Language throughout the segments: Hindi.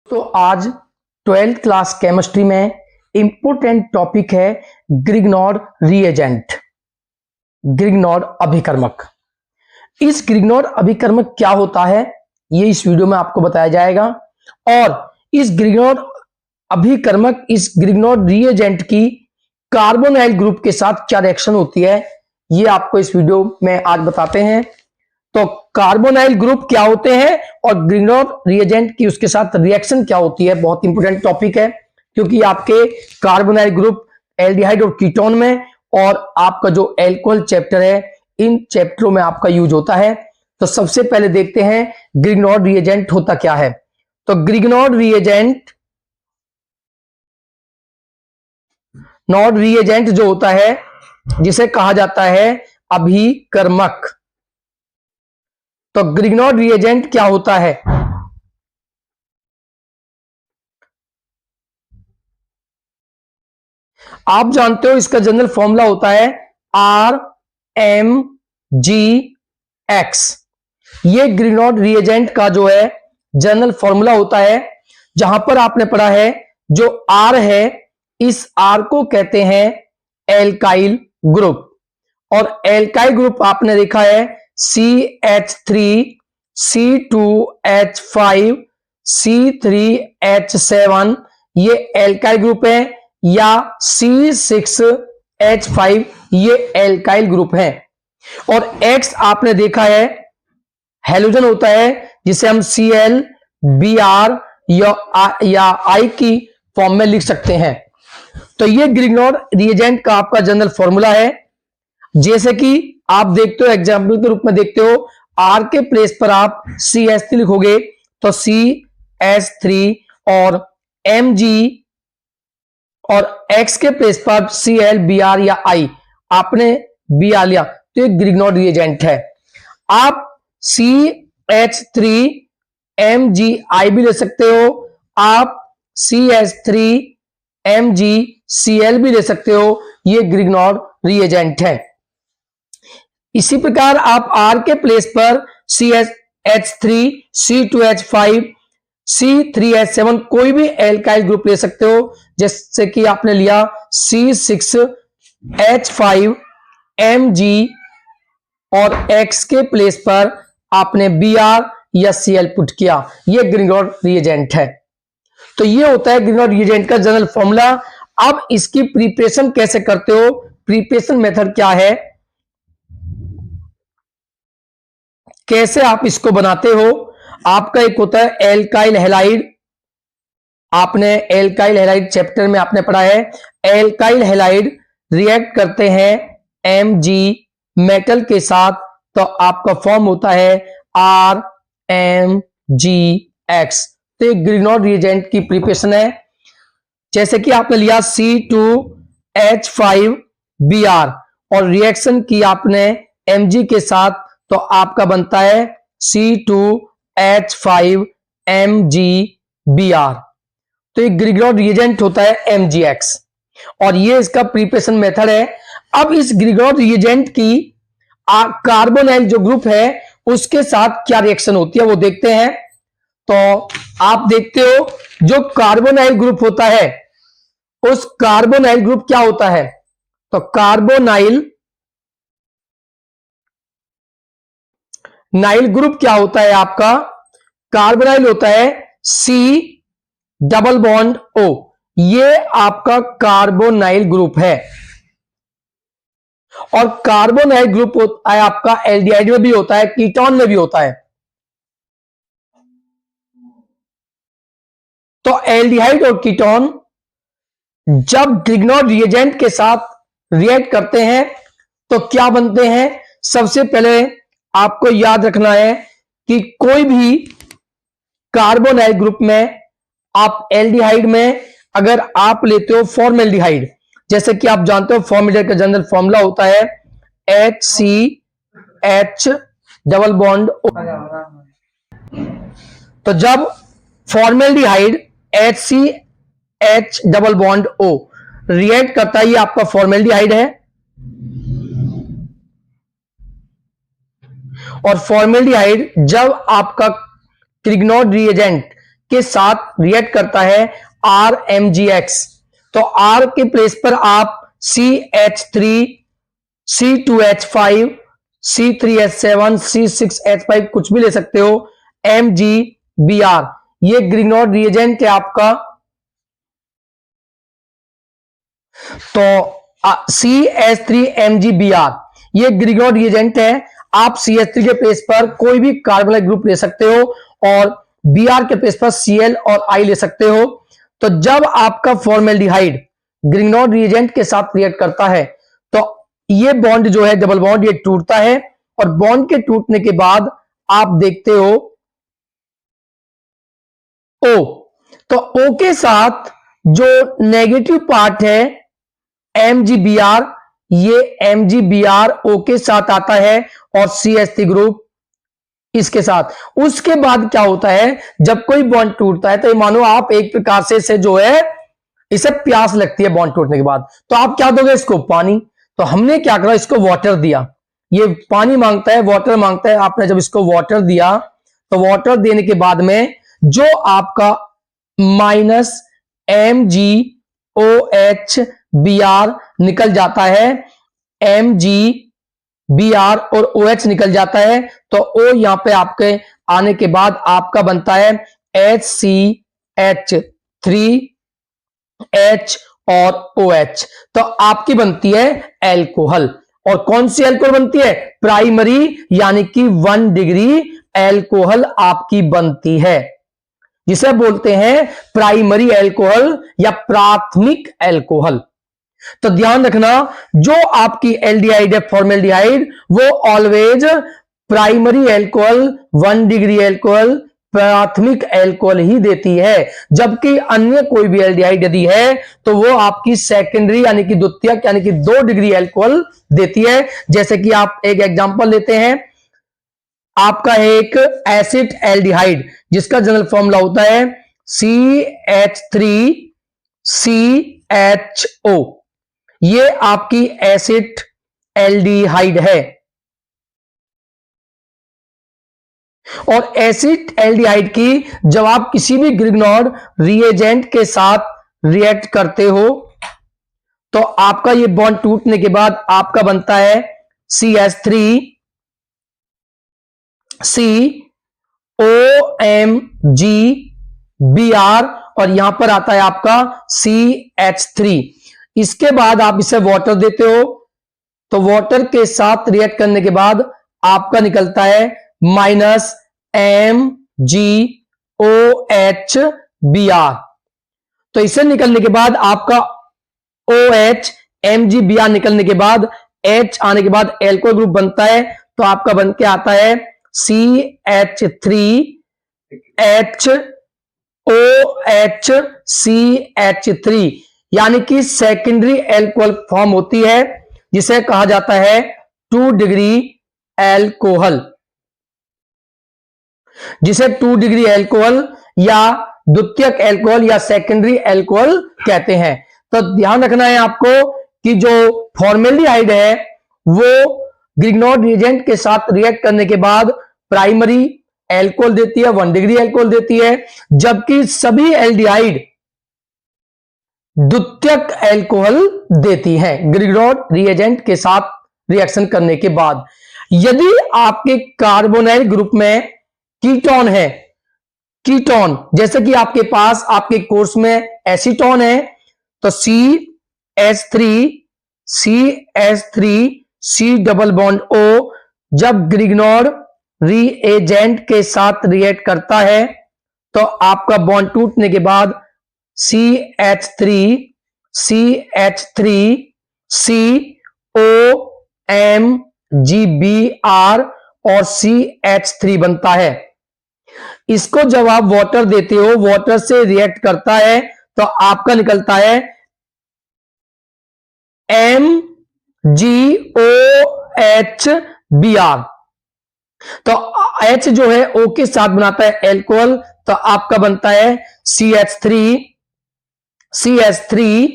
तो आज 12th क्लास केमिस्ट्री में इंपोर्टेंट टॉपिक है ग्रिग्नॉर्ड रिएजेंट, ग्रिग्नॉर्ड अभिकर्मक। इस ग्रिग्नॉर्ड अभिकर्मक क्या होता है ये इस वीडियो में आपको बताया जाएगा और इस ग्रिग्नॉर्ड अभिकर्मक, इस ग्रिग्नॉर्ड रिएजेंट की कार्बोनाइल ग्रुप के साथ क्या रिएक्शन होती है ये आपको इस वीडियो में आज बताते हैं। तो कार्बोनाइल ग्रुप क्या होते हैं और ग्रिग्नॉर्ड रिएजेंट की उसके साथ रिएक्शन क्या होती है, बहुत इंपॉर्टेंट टॉपिक है क्योंकि आपके कार्बोनाइल ग्रुप एल्डिहाइड और कीटोन में और आपका जो एल्कोहल चैप्टर है इन चैप्टरों में आपका यूज होता है। तो सबसे पहले देखते हैं ग्रिग्नॉर्ड रिएजेंट होता क्या है। तो ग्रिग्नॉर्ड रिएजेंट जो होता है जिसे कहा जाता है अभिकर्मक। तो ग्रिग्नॉर्ड रिएजेंट क्या होता है? आप जानते हो इसका जनरल फॉर्मूला होता है RMGX। ये ग्रिग्नॉर्ड रिएजेंट का जो है जनरल फॉर्मूला होता है। जहां पर आपने पढ़ा है जो R है इस R को कहते हैं एल्काइल ग्रुप और एल्काइल ग्रुप आपने देखा है CH3 C2H5 C3H7 ये एल्काइल ग्रुप है या C6H5 ये एल्काइल ग्रुप है और X आपने देखा है हैलोजन होता है जिसे हम Cl Br या I की फॉर्म में लिख सकते हैं। तो ये ग्रिग्नॉर्ड रिएजेंट का आपका जनरल फॉर्मूला है। जैसे कि आप देखते हो एग्जाम्पल के रूप में देखते हो R के प्लेस पर आप CH3 लिखोगे तो CH3 और Mg और X के प्लेस पर Cl Br या I आपने Br लिया तो ये ग्रिग्नॉर्ड रिएजेंट है। आप CH3 MgI भी ले सकते हो, आप CH3 MgCl भी ले सकते हो, ये ग्रिग्नॉर्ड रिएजेंट है। इसी प्रकार आप R के प्लेस पर CH3 C2H5 C3H7 कोई भी एल्काइल ग्रुप ले सकते हो, जैसे कि आपने लिया C6H5 Mg और X के प्लेस पर आपने Br या Cl पुट किया, ये ग्रिग्नॉर्ड रिएजेंट है। तो ये होता है ग्रिग्नॉर्ड रिएजेंट का जनरल फॉर्मूला। अब इसकी प्रिपरेशन कैसे करते हो, प्रिपरेशन मेथड क्या है, कैसे आप इसको बनाते हो। आपका एक होता है एल्काइल हैलाइड, आपने एल्काइल हैलाइड चैप्टर में आपने पढ़ा है। एल्काइल हैलाइड रिएक्ट करते हैं Mg मेटल के साथ तो आपका फॉर्म होता है RMGX। तो एक ग्रिग्नॉर्ड रिएजेंट की प्रिपरेशन है। जैसे कि आपने लिया C2H5Br और रिएक्शन की आपने Mg के साथ तो आपका बनता है C2H5MgBr। तो एक ग्रिग्नॉर्ड रिएजेंट होता है MgX और ये इसका प्रिपरेशन मेथड है। अब इस ग्रिग्नॉर्ड रिएजेंट की कार्बोनाइल जो ग्रुप है उसके साथ क्या रिएक्शन होती है वो देखते हैं। तो आप देखते हो जो कार्बोनाइल ग्रुप होता है उस कार्बोनाइल ग्रुप क्या होता है, तो कार्बोनाइल ग्रुप क्या होता है आपका, कार्बोनाइल होता है C+O, ये आपका कार्बोनाइल ग्रुप है। और कार्बोनाइल ग्रुप होता है आपका एल्डिहाइड में भी होता है, कीटोन में भी होता है। तो एल्डिहाइड और कीटोन जब ग्रिग्नॉर्ड रिएजेंट के साथ रिएक्ट करते हैं तो क्या बनते हैं, सबसे पहले आपको याद रखना है कि कोई भी कार्बोनाइल ग्रुप में आप एल्डिहाइड में अगर आप लेते हो फॉर्मेल्डिहाइड, जैसे कि आप जानते हो फॉर्मेल्डिहाइड का जनरल फॉर्मूला होता है HCH डबल बॉन्ड O। तो जब formaldehyde HCH double bond O react करता है, ये आपका फॉर्मेल्डिहाइड है और फॉर्मेल्डिहाइड जब आपका ग्रिग्नॉर्ड रिएजेंट के साथ रिएक्ट करता है RMgX, तो R के प्लेस पर आप CH3, C2H5, C3H7, C6H5 कुछ भी ले सकते हो, MgBr, ये ग्रिग्नॉर्ड रिएजेंट है आपका। तो CH3MgBr ये ग्रिग्नॉर्ड रिएजेंट है। आप CH3 के प्लेस पर कोई भी कार्बोनिल ग्रुप ले सकते हो और Br के प्लेस पर Cl और I ले सकते हो। तो जब आपका फॉर्मेल्डिहाइड ग्रिग्नॉर्ड रिएजेंट के साथ रिएक्ट करता है तो ये बॉन्ड जो है डबल बॉन्ड ये टूटता है, और बॉन्ड के टूटने के बाद आप देखते हो O, तो O के साथ जो नेगेटिव पार्ट है MgBr, ये MgBr O के साथ आता है और CH3 ग्रुप इसके साथ। उसके बाद क्या होता है, जब कोई बॉन्ड टूटता है तो मानो आप एक प्रकार से इसे जो है इसे प्यास लगती है बॉन्ड टूटने के बाद, तो आप क्या दोगे इसको, पानी। तो हमने क्या करा, इसको वाटर दिया। ये पानी मांगता है, वाटर मांगता है, आपने जब इसको वाटर दिया तो वाटर देने के बाद में जो आपका -MgOH निकल जाता है, MgBr और OH निकल जाता है, तो O यहां पे आपके आने के बाद आपका बनता है HCH3H और OH, तो आपकी बनती है एल्कोहल। और कौन सी एल्कोहल बनती है, प्राइमरी, यानी कि 1 डिग्री एल्कोहल आपकी बनती है, जिसे बोलते हैं प्राइमरी एल्कोहल या प्राथमिक एल्कोहल। तो ध्यान रखना, जो आपकी एल्डिहाइड है फॉर्मेल्डिहाइड, वो always primary alcohol, 1 degree alcohol, प्राथमिक एल्कोहल ही देती है, जबकि अन्य कोई भी एल्डिहाइड यदि है तो वो आपकी सेकेंडरी यानी कि द्वितीयक यानी कि 2 डिग्री एल्कोहल देती है। जैसे कि आप एक एग्जांपल लेते हैं, आपका एक एसिड एल्डिहाइड जिसका जनरल फॉर्मूला होता है CH3CHO, ये आपकी एसिड एल्डिहाइड है। और एसिड एल्डिहाइड की जब आप किसी भी ग्रिग्नॉर्ड रिएजेंट के साथ रिएक्ट करते हो तो आपका ये बॉन्ड टूटने के बाद आपका बनता है CH3COMgBr और यहां पर आता है आपका CH3। इसके बाद आप इसे वाटर देते हो, तो वाटर के साथ रिएक्ट करने के बाद आपका निकलता है -MgOHBr। तो इसे निकलने के बाद आपका OH MgBr निकलने के बाद H आने के बाद एल्कोहल ग्रुप बनता है, तो आपका बन के आता है CH3HOHCH3, यानी कि सेकेंडरी एल्कोहल फॉर्म होती है, जिसे कहा जाता है 2 डिग्री एल्कोहल, जिसे 2 डिग्री एल्कोहल या द्वितीयक एल्कोहल या सेकेंडरी एल्कोहल कहते हैं। तो ध्यान रखना है आपको कि जो फॉर्मेल्डिहाइड है वो ग्रिग्नॉर्ड रिएजेंट के साथ रिएक्ट करने के बाद प्राइमरी एल्कोहल देती है, 1 डिग्री एल्कोहल देती है, जबकि सभी एल्डिहाइड द्वितीयक एल्कोहल देती है ग्रिग्नॉर्ड रिएजेंट के साथ रिएक्शन करने के बाद। यदि आपके कार्बोनाइल ग्रुप में कीटोन है, कीटोन जैसे कि आपके पास आपके कोर्स में एसीटोन है, तो CH3 डबल बॉन्ड O जब ग्रिग्नॉर्ड रिएजेंट के साथ रिएक्ट करता है तो आपका बॉन्ड टूटने के बाद CH3COMgBr और CH3 बनता है। इसको जब आप वाटर देते हो, वाटर से रिएक्ट करता है, तो आपका निकलता है MgOHBr। तो H जो है O के साथ बनाता है एल्कोहल, तो आपका बनता है CH3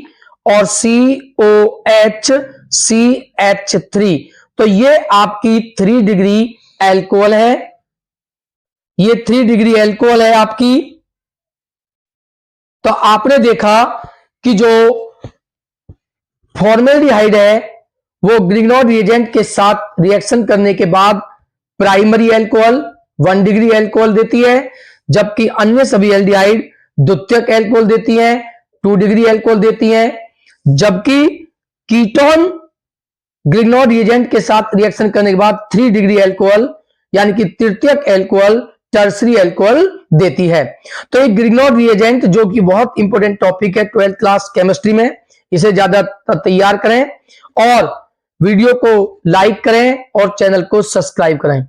और COHCH3। तो ये आपकी 3 डिग्री एल्कोहल है, ये 3 डिग्री एल्कोहल है आपकी। तो आपने देखा कि जो फॉर्मेल्डिहाइड है वो ग्रिग्नॉर्ड रिएजेंट के साथ रिएक्शन करने के बाद प्राइमरी अल्कोहल 1 डिग्री अल्कोहल देती है, जबकि अन्य सभी एल्डिहाइड द्वितीयक अल्कोहल देती हैं, 2 डिग्री अल्कोहल देती हैं। जबकि कीटोन ग्रिग्नॉर्ड रिएजेंट के साथ रिएक्शन करने के बाद 3 डिग्री अल्कोहल यानी कि तृतीयक अल्कोहल टर्सरी अल्कोहल देती है। तो एक ग्रिग्नॉर्ड रिएजेंट जो कि बहुत इंपॉर्टेंट टॉपिक है 12th क्लास केमिस्ट्री में, इसे ज्यादा तैयार करें और वीडियो को लाइक करें और चैनल को सब्सक्राइब करें।